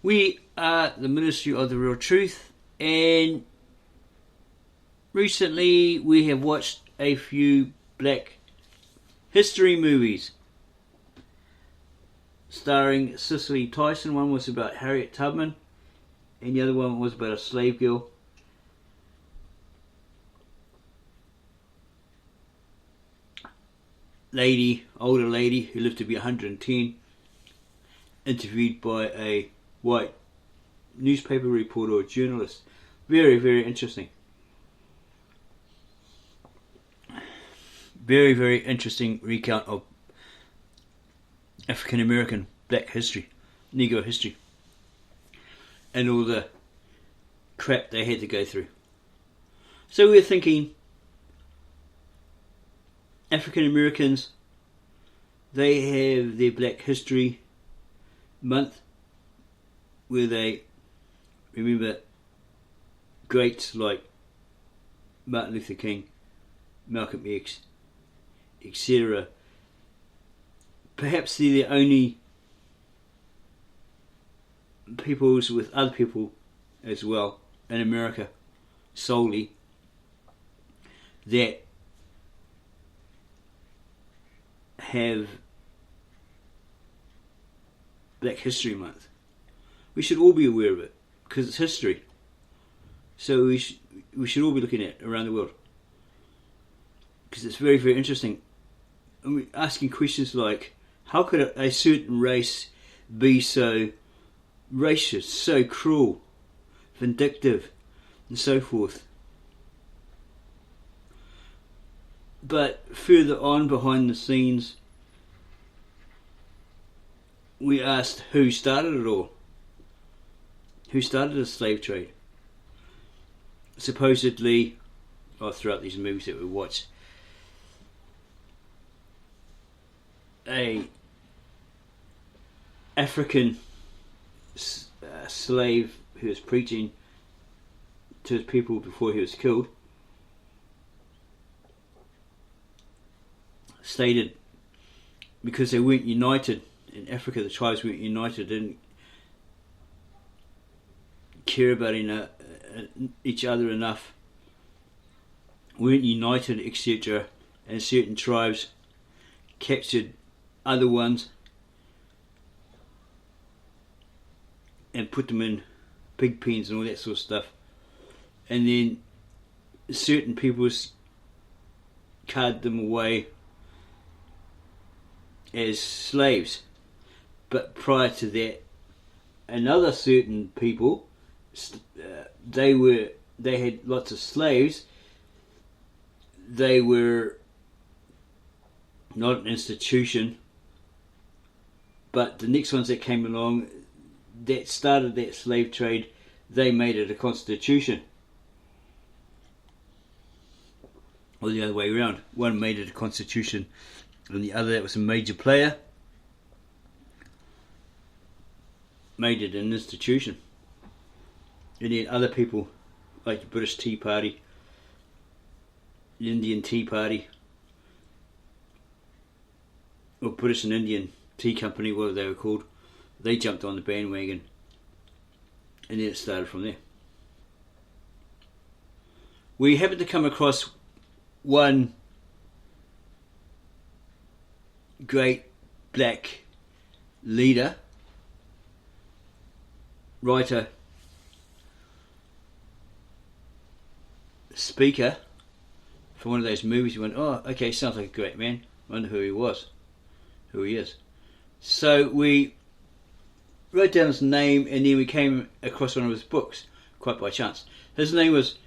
We are the Ministry of the Real Truth, and recently we have watched a few black history movies starring Cicely Tyson. One was about Harriet Tubman, and the other one was about a slave girl. Older lady who lived to be 110, interviewed by a white newspaper reporter or journalist. Very, very interesting. Very, very interesting recount of African American black history, Negro history, and all the crap they had to go through. So we're thinking, African Americans, they have their Black History Month where they remember greats like Martin Luther King, Malcolm X, etc. Perhaps they're the only peoples with other people as well in America solely that have Black History Month. We should all be aware of it because it's history. So we should all be looking at it around the world because it's very, very interesting. And we're asking questions like, how could a certain race be so racist, so cruel, vindictive, and so forth? But further on behind the scenes, we asked who started it all. Who started the slave trade? Supposedly, throughout these movies that we watched, a African slave who was preaching to his people before he was killed stated because they weren't united in Africa, the tribes weren't united, didn't care about each other enough, weren't united, etc. And certain tribes captured other ones and put them in pig pens and all that sort of stuff. And then certain peoples carried them away as slaves. But prior to that, another certain people, they had lots of slaves. They were not an institution, but the next ones that came along that started that slave trade, they made it a constitution. Or the other way around. One made it a constitution and the other, that was a major player, made it an institution. And then other people, like the British Tea Party, the Indian Tea Party, or British and Indian Tea Company, whatever they were called, they jumped on the bandwagon, and then it started from there. We happened to come across one great black leader, writer, speaker for one of those movies. You went, oh, okay, sounds like a great man. Wonder who he is. So we wrote down his name, and then we came across one of his books, quite by chance. His name was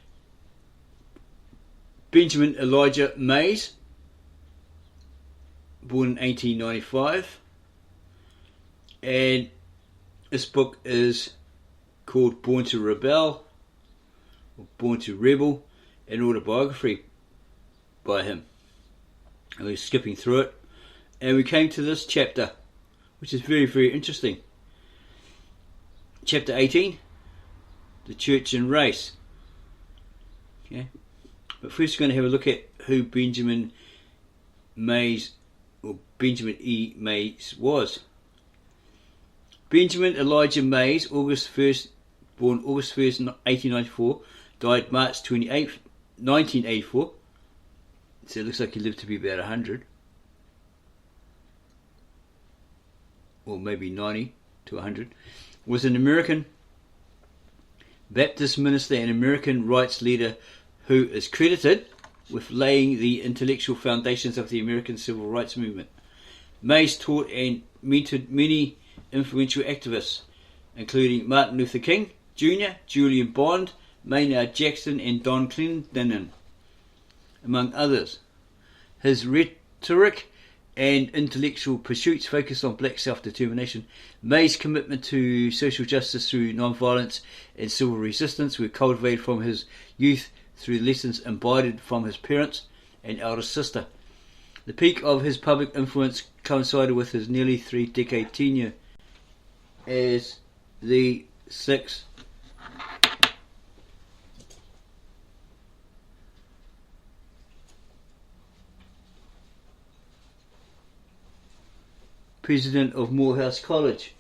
Benjamin Elijah Mays, born in 1895, and this book is called Born to Rebel, or Born to Rebel, an autobiography by him. And we're skipping through it, and we came to this chapter, which is very, very interesting. Chapter 18, The Church and Race. Okay. But first we're going to have a look at who Benjamin Mays, or Benjamin E. Mays, was. Benjamin Elijah Mays, born August 1st, 1894, died March 28th, 1984. So it looks like he lived to be about 100. Or maybe 90 to 100. Was an American Baptist minister and American rights leader who is credited with laying the intellectual foundations of the American civil rights movement. Mays taught and mentored many influential activists, including Martin Luther King Jr., Julian Bond, Maynard Jackson, and Donn Clendenon, among others. His rhetoric and intellectual pursuits focused on black self-determination. Mays' commitment to social justice through non-violence and civil resistance were cultivated from his youth through lessons imbibed from his parents and elder sister. The peak of his public influence coincided with his nearly 3-decade tenure as the 6th president of Morehouse College,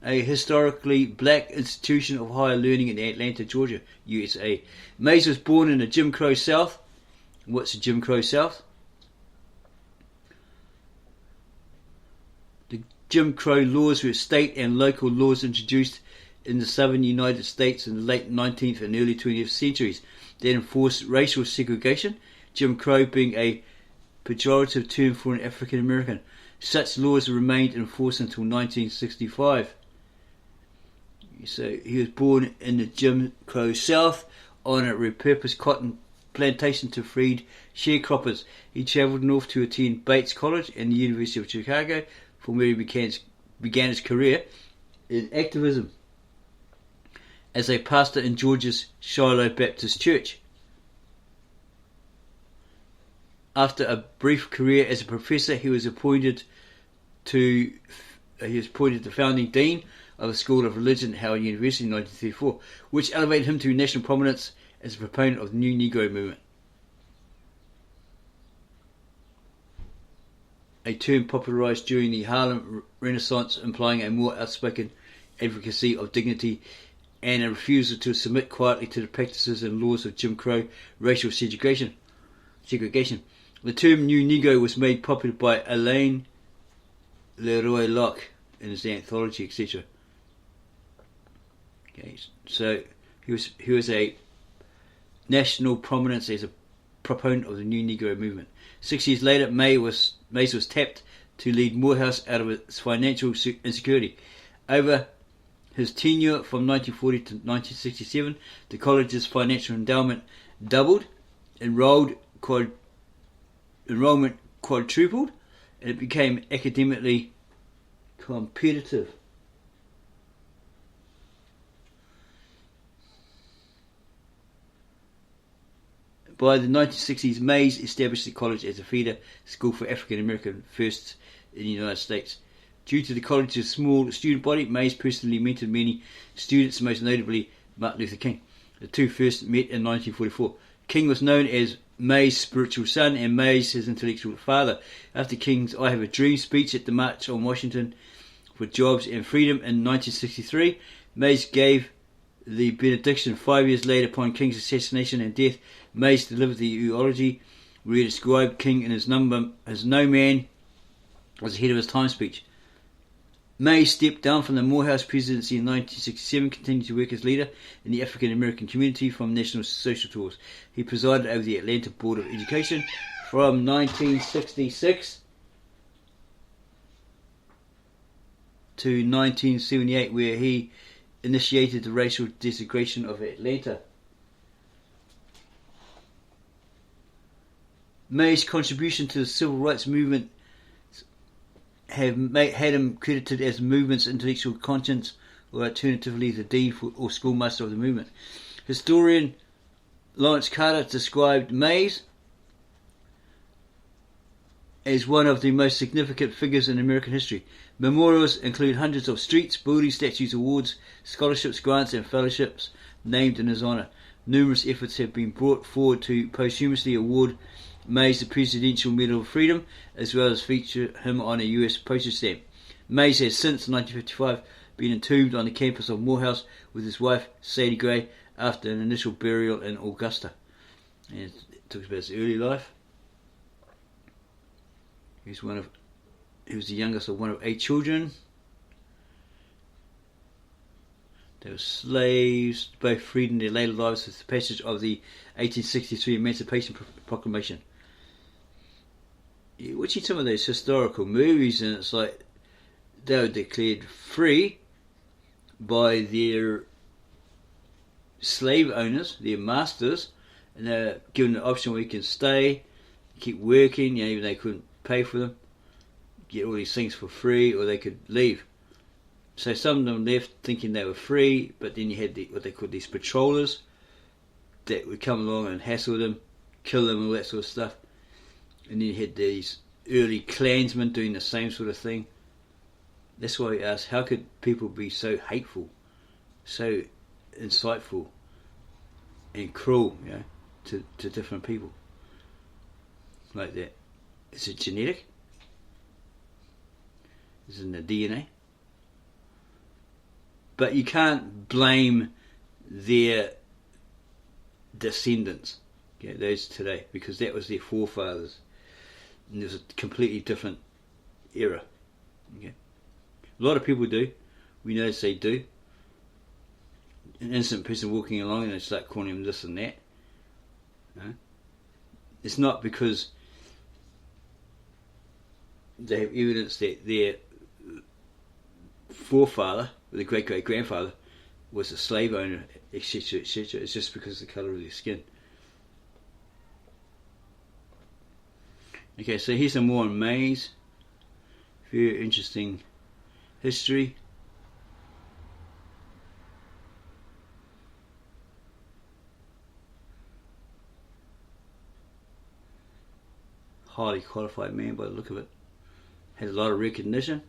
a historically black institution of higher learning in Atlanta, Georgia, USA. Mays was born in the Jim Crow South. What's the Jim Crow South? The Jim Crow laws were state and local laws introduced in the southern United States in the late 19th and early 20th centuries that enforced racial segregation, Jim Crow being a pejorative term for an African American. Such laws remained in force until 1965. So he was born in the Jim Crow South on a repurposed cotton plantation to freed sharecroppers. He travelled north to attend Bates College and the University of Chicago, from where he began his career in activism as a pastor in Georgia's Shiloh Baptist Church. After a brief career as a professor, he was appointed the founding dean of the School of Religion at Howard University in 1934, which elevated him to national prominence as a proponent of the New Negro movement, a term popularized during the Harlem Renaissance, implying a more outspoken advocacy of dignity and a refusal to submit quietly to the practices and laws of Jim Crow racial segregation. The term New Negro was made popular by Alain Leroy Locke in his anthology, etc. Okay, so he was a national prominence as a proponent of the New Negro movement. 6 years later, Mays was tapped to lead Morehouse out of its financial insecurity. Over his tenure from 1940 to 1967, the college's financial endowment doubled, enrollment quadrupled, and it became academically competitive. By the 1960s, Mays established the college as a feeder school for African American firsts in the United States. Due to the college's small student body, Mays personally mentored many students, most notably Martin Luther King. The two first met in 1944. King was known as Mays' spiritual son and Mays his intellectual father. After King's I Have a Dream speech at the March on Washington for Jobs and Freedom in 1963, Mays gave the benediction. 5 years later, upon King's assassination and death, Mays delivered the eulogy where he described King in his No Man was ahead of his time speech. Mays stepped down from the Morehouse presidency in 1967, continued to work as leader in the African American community from national social tours. He presided over the Atlanta Board of Education from 1966 to 1978, where he initiated the racial desegregation of Atlanta. Mays' contribution to the civil rights movement had him credited as the movement's intellectual conscience, or alternatively the dean or schoolmaster of the movement. Historian Lawrence Carter described Mays as one of the most significant figures in American history. Memorials include hundreds of streets, buildings, statues, awards, scholarships, grants, and fellowships named in his honour. Numerous efforts have been brought forward to posthumously award Mays the Presidential Medal of Freedom, as well as feature him on a US postage stamp. Mays has since 1955 been entombed on the campus of Morehouse with his wife Sadie Gray after an initial burial in Augusta. And it talks about his early life. He was the youngest of one of 8 children. They were slaves, both freed in their later lives with the passage of the 1863 Emancipation Proclamation. You're watching some of those historical movies and it's like they were declared free by their slave owners, their masters, and they were given an option where you can stay, keep working, even though they couldn't pay for them, get all these things for free, or they could leave. So some of them left thinking they were free, but then you had what they called these patrollers that would come along and hassle them, kill them, all that sort of stuff. And then you had these early Klansmen doing the same sort of thing. That's why we ask, how could people be so hateful, so insightful and cruel, to different people like that? Is it genetic? Is it in the DNA? But you can't blame their descendants, those today, because that was their forefathers. And there's a completely different era. A lot of people do. We notice they do. An innocent person walking along and they start calling him this and that. It's not because they have evidence that their forefather, or their great-great-grandfather, was a slave owner, etc., etc. It's just because of the colour of their skin. Okay, so here's some more on Mays. Very interesting history. Highly qualified man by the look of it. Had a lot of recognition.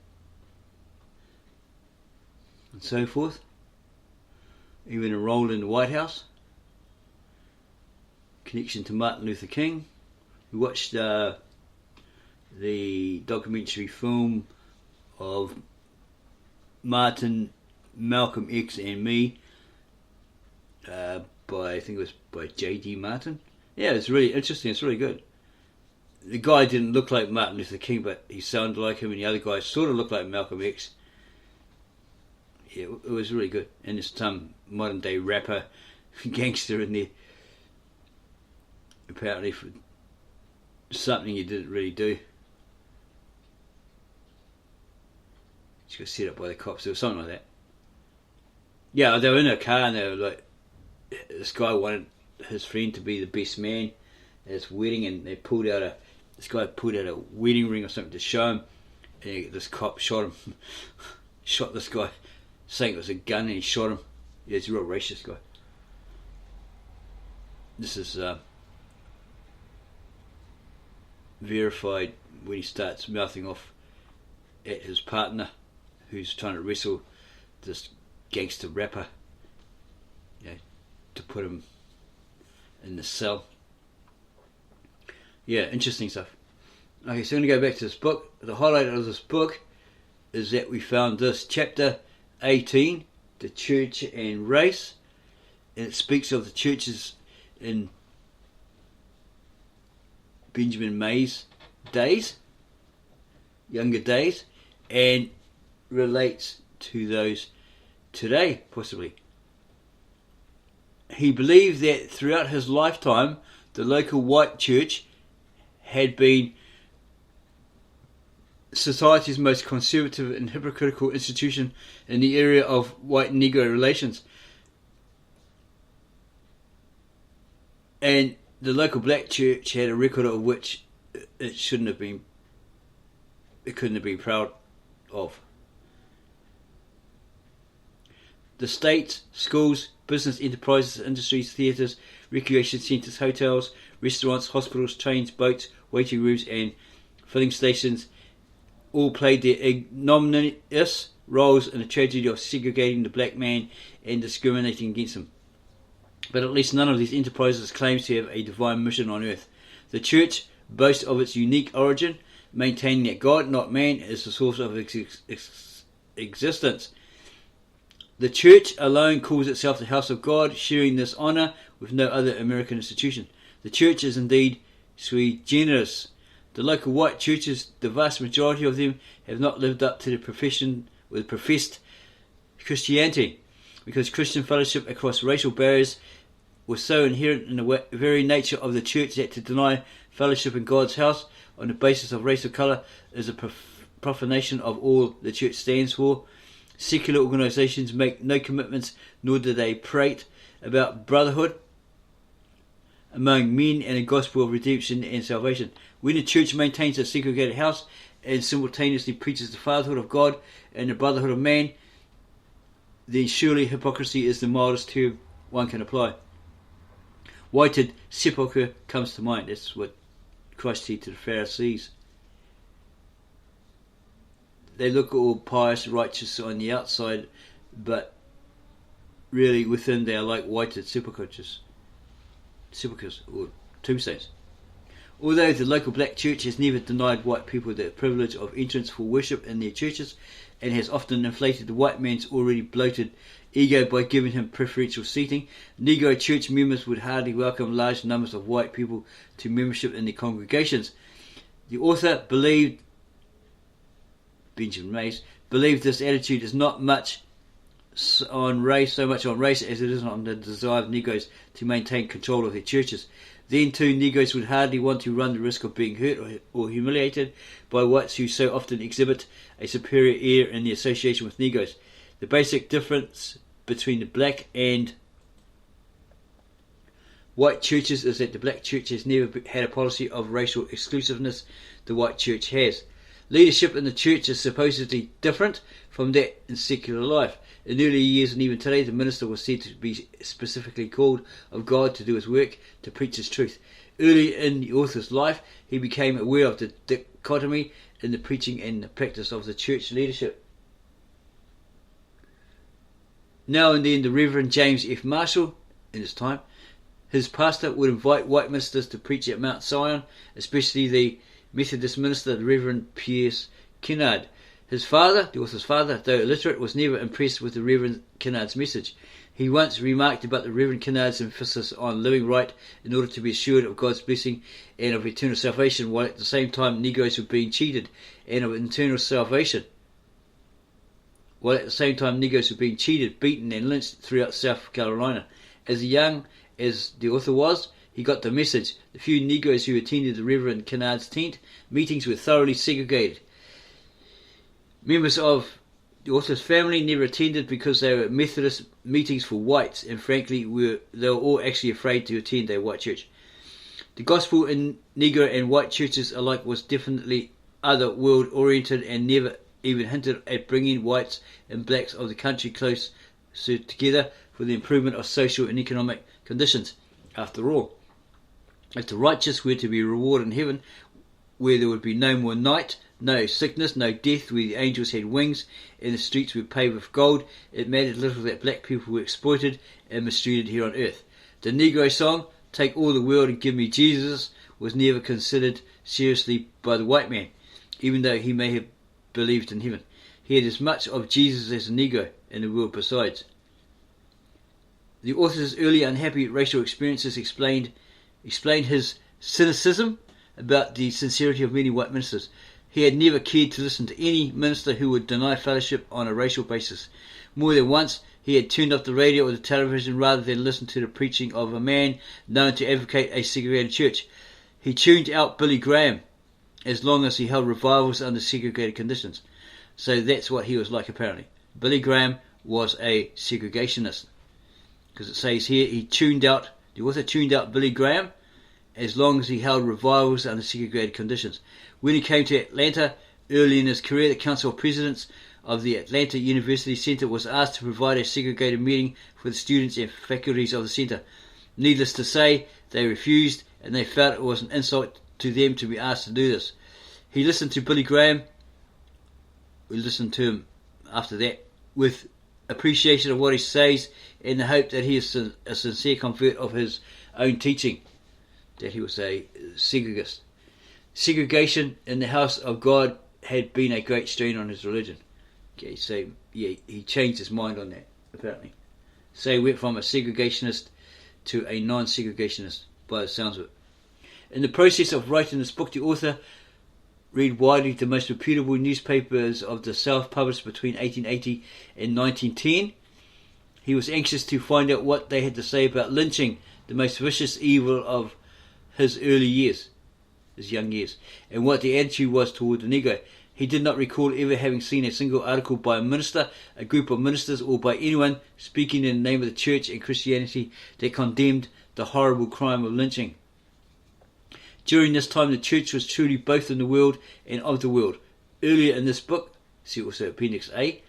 And so forth. Even enrolled in the White House. Connection to Martin Luther King. We watched the documentary film of Martin, Malcolm X and Me I think it was by J.D. Martin. Yeah, it's really interesting. It's really good. The guy didn't look like Martin Luther King, but he sounded like him, and the other guy sort of looked like Malcolm X. Yeah, it was really good. And there's some modern day rapper, gangster in there, apparently for something he didn't really do. She got set up by the cops or something like that. Yeah, they were in a car and they were like, this guy wanted his friend to be the best man at his wedding, and this guy pulled out a wedding ring or something to show him, and this cop shot him, shot this guy, saying it was a gun, and he shot him. Yeah, he's a real racist guy. This is verified when he starts mouthing off at his partner who's trying to wrestle this gangster rapper, to put him in the cell. Yeah, interesting stuff. Okay, so I'm going to go back to this book. The highlight of this book is that we found this chapter 18, the church and race, and it speaks of the churches in Benjamin Mays' days, younger days, and relates to those today, possibly. He believed that throughout his lifetime, the local white church had been society's most conservative and hypocritical institution in the area of white-Negro relations. And the local black church had a record of which it couldn't have been proud of. The states, schools, business enterprises, industries, theatres, recreation centres, hotels, restaurants, hospitals, trains, boats, waiting rooms and filling stations all played their ignominious roles in the tragedy of segregating the black man and discriminating against him. But at least none of these enterprises claims to have a divine mission on earth. The church boasts of its unique origin, maintaining that God, not man, is the source of existence. The church alone calls itself the house of God, sharing this honour with no other American institution. The church is indeed sui generis. The local white churches, the vast majority of them, have not lived up to the profession with professed Christianity, because Christian fellowship across racial barriers was so inherent in the very nature of the church that to deny fellowship in God's house on the basis of race or colour is a profanation of all the church stands for. Secular organisations make no commitments, nor do they prate about brotherhood among men and the gospel of redemption and salvation. When the church maintains a segregated house and simultaneously preaches the fatherhood of God and the brotherhood of man, then surely hypocrisy is the mildest term one can apply. Whited sepulchre comes to mind. That's what Christ said to the Pharisees. They look all pious, righteous on the outside, but really within they are like whited sepulchres or tombstones. Although the local black church has never denied white people the privilege of entrance for worship in their churches, and has often inflated the white man's already bloated ego by giving him preferential seating, Negro church members would hardly welcome large numbers of white people to membership in their congregations. The author Benjamin Mays believed this attitude is not much on race, so much on race as it is on the desire of Negroes to maintain control of their churches. Then too, Negroes would hardly want to run the risk of being hurt or humiliated by whites who so often exhibit a superior air in the association with Negroes. The basic difference between the black and white churches is that the black church has never had a policy of racial exclusiveness the white church has. Leadership in the church is supposedly different from that in secular life. In earlier years and even today, the minister was said to be specifically called of God to do his work, to preach his truth. Early in the author's life, he became aware of the dichotomy in the preaching and the practice of the church leadership. Now and then, the Reverend James F. Marshall, in his time, his pastor would invite white ministers to preach at Mount Zion, especially the Methodist minister, the Reverend Pierce Kennard. His father, the author's father, though illiterate, was never impressed with the Reverend Kennard's message. He once remarked about the Reverend Kennard's emphasis on living right in order to be assured of God's blessing and of eternal salvation, while at the same time Negroes were being cheated and of eternal salvation. Beaten and lynched throughout South Carolina. As young as the author was, he got the message. The few Negroes who attended the Reverend Kennard's tent meetings were thoroughly segregated. Members of the author's family never attended because they were Methodist meetings for whites, and frankly they were all actually afraid to attend a white church. The gospel in Negro and white churches alike was definitely other world oriented and never even hinted at bringing whites and blacks of the country closer together for the improvement of social and economic conditions. After all, if the righteous were to be rewarded in heaven, where there would be no more night, no sickness, no death, where the angels had wings and the streets were paved with gold, it mattered little that black people were exploited and mistreated here on earth. The Negro song, "Take all the world and give me Jesus," was never considered seriously by the white man, even though he may have believed in heaven. He had as much of Jesus as a Negro in the world besides. The author's early unhappy racial experiences explained his cynicism about the sincerity of many white ministers. He had never cared to listen to any minister who would deny fellowship on a racial basis. More than once, he had turned off the radio or the television rather than listen to the preaching of a man known to advocate a segregated church. He tuned out Billy Graham as long as he held revivals under segregated conditions. So that's what he was like, apparently. Billy Graham was a segregationist. Because it says here, the author tuned out Billy Graham as long as he held revivals under segregated conditions. When he came to Atlanta early in his career, the Council of Presidents of the Atlanta University Center was asked to provide a segregated meeting for the students and faculties of the center. Needless to say, they refused, and they felt it was an insult to them to be asked to do this. He listened to Billy Graham. We listened to him after that with appreciation of what he says, in the hope that he is a sincere convert of his own teaching, that he was a segregist. segregation in the house of God had been a great strain on his religion. Okay, so yeah, he changed his mind on that, apparently. So he went from a segregationist to a non-segregationist, by the sounds of it. In the process of writing this book, the author read widely the most reputable newspapers of the South published between 1880 and 1910. He was anxious to find out what they had to say about lynching, the most vicious evil of his early years, his young years, and what the attitude was toward the Negro. He did not recall ever having seen a single article by a minister, a group of ministers, or by anyone speaking in the name of the church and Christianity that condemned the horrible crime of lynching. During this time, the church was truly both in the world and of the world. Earlier in this book, see also Appendix A,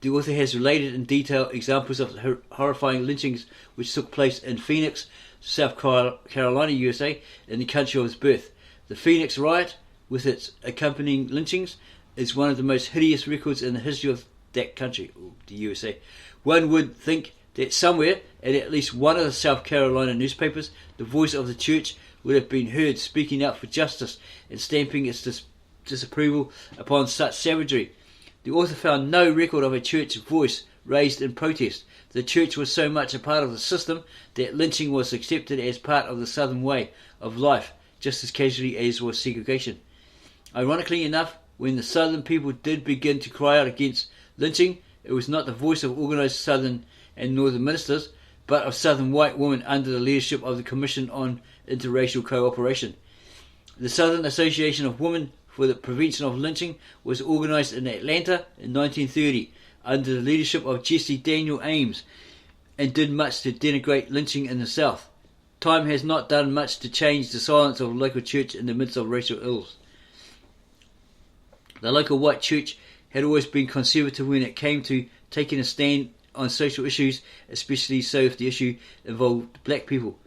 the author has related in detail examples of the horrifying lynchings which took place in Phoenix, South Carolina, USA, in the country of his birth. The Phoenix riot, with its accompanying lynchings, is one of the most hideous records in the history of that country, the USA. One would think that somewhere, in at least one of the South Carolina newspapers, the voice of the church would have been heard speaking out for justice and stamping its disapproval upon such savagery. The author found no record of a church voice raised in protest. The church was so much a part of the system that lynching was accepted as part of the Southern way of life, just as casually as was segregation. Ironically enough, when the Southern people did begin to cry out against lynching, it was not the voice of organised Southern and Northern ministers, but of Southern white women under the leadership of the Commission on Interracial Cooperation. The Southern Association of Women for the Prevention of Lynching was organised in Atlanta in 1930 under the leadership of Jesse Daniel Ames, and did much to denigrate lynching in the South. Time has not done much to change the silence of the local church in the midst of racial ills. The local white church had always been conservative when it came to taking a stand on social issues, especially so if the issue involved black people.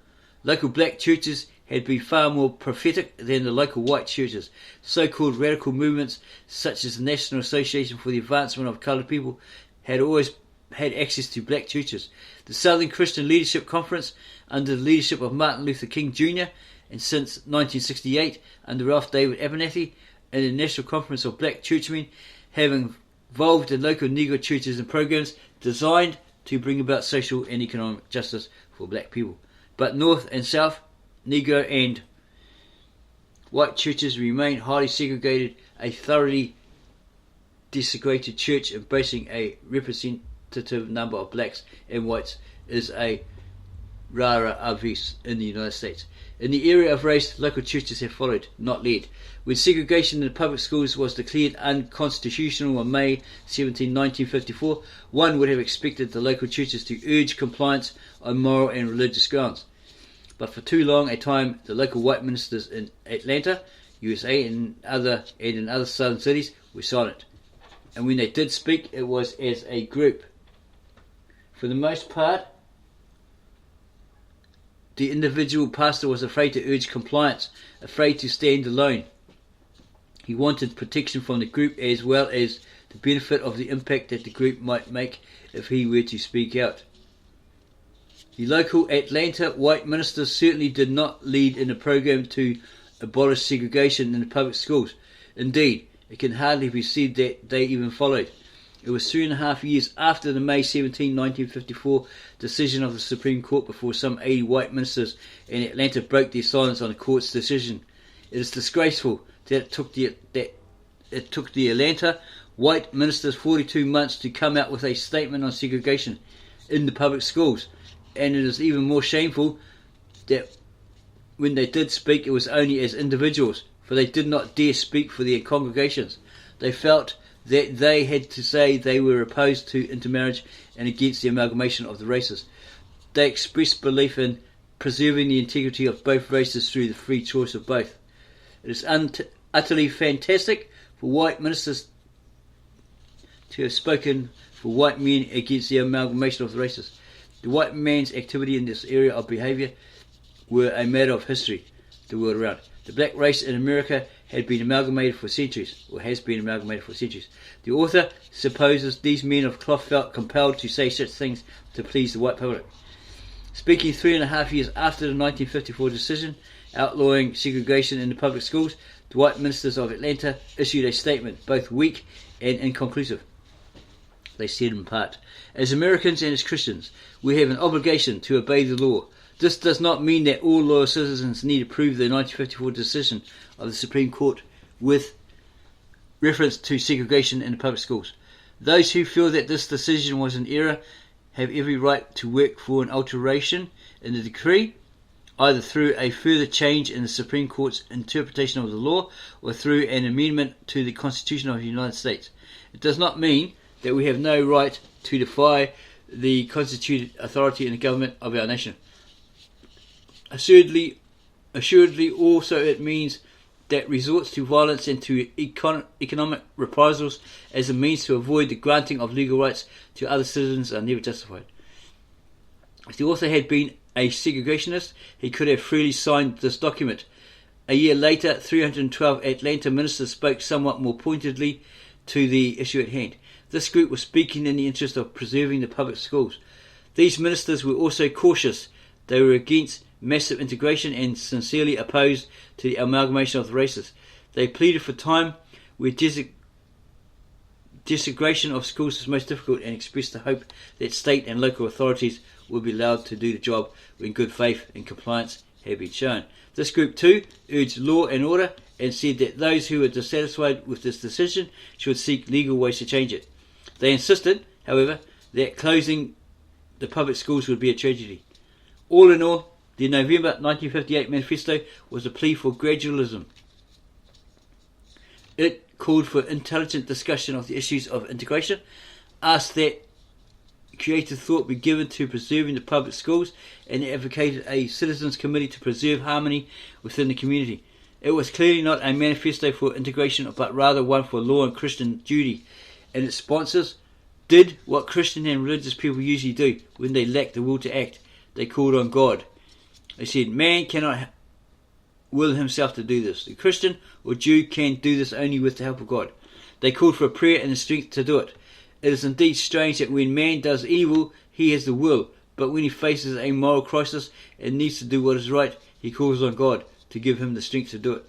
Local black churches had been far more prophetic than the local white churches. So-called radical movements such as the National Association for the Advancement of Coloured People had always had access to black churches. The Southern Christian Leadership Conference, under the leadership of Martin Luther King Jr., and since 1968 under Ralph David Abernathy, and the National Conference of Black Churchmen, have involved in local Negro churches and programs designed to bring about social and economic justice for black people. But North and South, Negro and white churches remain highly segregated. A thoroughly desegregated church embracing a representative number of blacks and whites is a rara avis in the United States. In the area of race, local churches have followed, not led. When segregation in the public schools was declared unconstitutional on May 17, 1954, one would have expected the local churches to urge compliance on moral and religious grounds. But for too long a time, the local white ministers in Atlanta, USA, and in other southern cities were silent. And when they did speak, it was as a group. For the most part, the individual pastor was afraid to urge compliance, afraid to stand alone. He wanted protection from the group as well as the benefit of the impact that the group might make if he were to speak out. The local Atlanta white ministers certainly did not lead in a program to abolish segregation in the public schools. Indeed, it can hardly be said that they even followed. It was 3.5 years after the May 17, 1954 decision of the Supreme Court before some 80 white ministers in Atlanta broke their silence on the court's decision. It is disgraceful that it took the Atlanta white ministers 42 months to come out with a statement on segregation in the public schools, and it is even more shameful that when they did speak, it was only as individuals, for they did not dare speak for their congregations. They felt that they had to say they were opposed to intermarriage and against the amalgamation of the races. They expressed belief in preserving the integrity of both races through the free choice of both. It is utterly fantastic for white ministers to have spoken for white men against the amalgamation of the races. The white man's activity in this area of behaviour were a matter of history the world around. The black race in America had been amalgamated for centuries, or has been amalgamated for centuries. The author supposes these men of cloth felt compelled to say such things to please the white public. Speaking 3.5 years after the 1954 decision, outlawing segregation in the public schools, the white ministers of Atlanta issued a statement, both weak and inconclusive. They said in part, "As Americans and as Christians, we have an obligation to obey the law. This does not mean that all loyal citizens need to approve the 1954 decision of the Supreme Court with reference to segregation in the public schools. Those who feel that this decision was an error have every right to work for an alteration in the decree, either through a further change in the Supreme Court's interpretation of the law or through an amendment to the Constitution of the United States. It does not mean that we have no right to defy the constituted authority in the government of our nation. Assuredly also it means that resorts to violence and to economic reprisals as a means to avoid the granting of legal rights to other citizens are never justified." If the author had been a segregationist, he could have freely signed this document. A year later, 312 Atlanta ministers spoke somewhat more pointedly to the issue at hand. This group was speaking in the interest of preserving the public schools. These ministers were also cautious. They were against massive integration and sincerely opposed to the amalgamation of the races. They pleaded for time where desegregation of schools is most difficult and expressed the hope that state and local authorities would be allowed to do the job when good faith and compliance had been shown. This group too urged law and order and said that those who were dissatisfied with this decision should seek legal ways to change it. They insisted, however, that closing the public schools would be a tragedy. All in all, the November 1958 manifesto was a plea for gradualism. It called for intelligent discussion of the issues of integration, asked that creative thought be given to preserving the public schools, and advocated a citizens' committee to preserve harmony within the community. It was clearly not a manifesto for integration, but rather one for law and Christian duty, and its sponsors did what Christian and religious people usually do when they lack the will to act. They called on God. They said, man cannot will himself to do this. The Christian or Jew can do this only with the help of God. They called for prayer and the strength to do it. It is indeed strange that when man does evil, he has the will, but when he faces a moral crisis and needs to do what is right, he calls on God to give him the strength to do it.